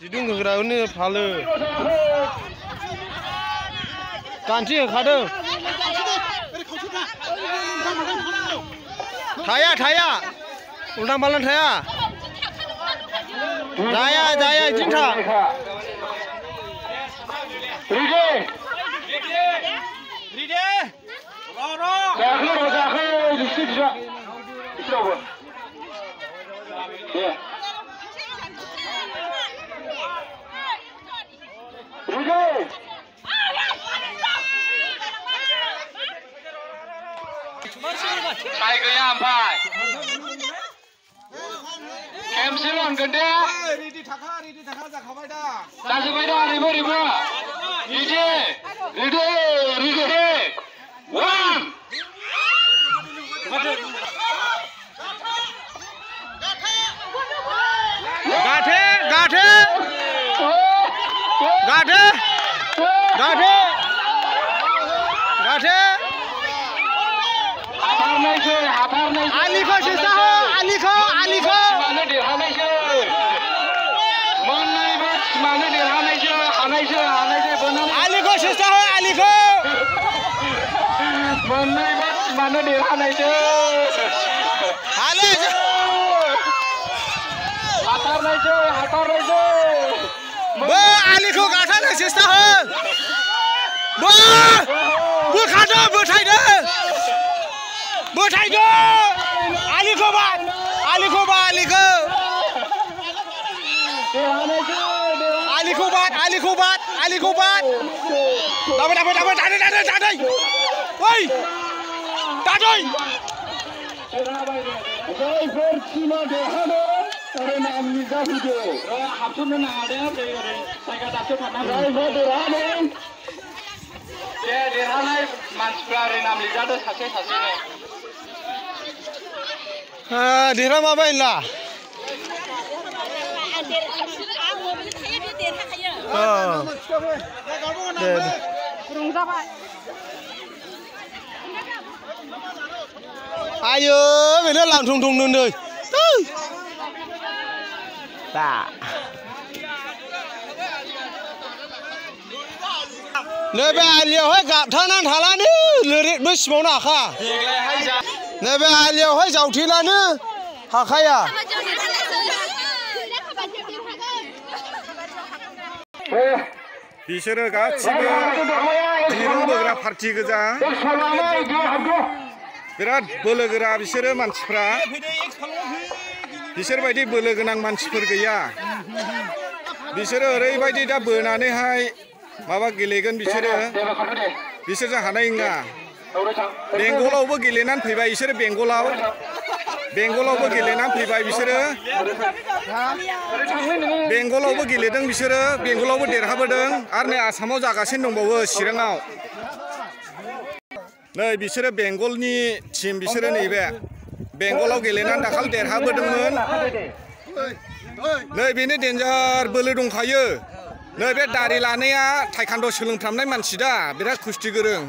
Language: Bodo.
जिदुं होग्रानो फालो गान्थि होखादों थाया उल्टां बाल्टां थाया जाया इदिनो था Hai gaya ampai. Kemsil on gede. Ridi thaka jakhabai da. Jakhabai da ribu. Ridi. One. गाथे आलिखौ सेस्था हो आलिखौ मानो देरहानायसो मोननैबो मानो देरहानायसो हानायसो आलिखौ सेस्था हो आलिखौ मोननैबो मानो देरहानायसो हाले हाथारनायसो बो आलिखौ गाथानो सेस्था हो बो बोखादो बोथायदो आलिखौ बाद दादै ओइ दादै जायफोर टिमा देरहानो आरो नामनि जाफैदो हाबसननो नाङा दे ओरै जायगा दाबसेयाव थानांगौ जायफोर देरहानो देरहानाय मानसिफ्रा ओरै नाम लिरजादो सासेनो देरहामाबाय होनला आयो बेनो लांथं दंनो नै दा नैबे आलियावहाय गाबथानानै थालानो लोरिबो सिबावनो हाखा नैबे आलियावहाय जावथेलानो हाखाया बिसोरो गासिबो दिरुं बोग्रा पार्टि गोजा बिराद बोलो गोरा बिसोरो मानसिफ्रा बिसोरबायदि बोलो गोनां मानसिफोर गैया बिसोरो ओरैबायदि दा बोनानैहाय माबा गेलेगोन बिसोरजों हानाय नङा बेंगलावबो गेलेनानै फैबाय बिसोरो बेंगलावबो गेलेनानै फैबाय बिसोरो बेंगलावबो गेलेदों बिसोरो बेंगलावबो देरहाबोदों आरो नै आसामाव जागासिनो दंबावो चिराङाव नै बिसोरो बेंगलनि टिम बिसोरो नैबे बेंगलाव गेलेनानै दाखालि देरहाबोदोंमोन नै बेनो डेन्जार बोलो दंखायो नै बे दारि लानाया टाइकान्ड' सोलोंफ्रामनाय मानसि दा बिराद कुस्ति गोरों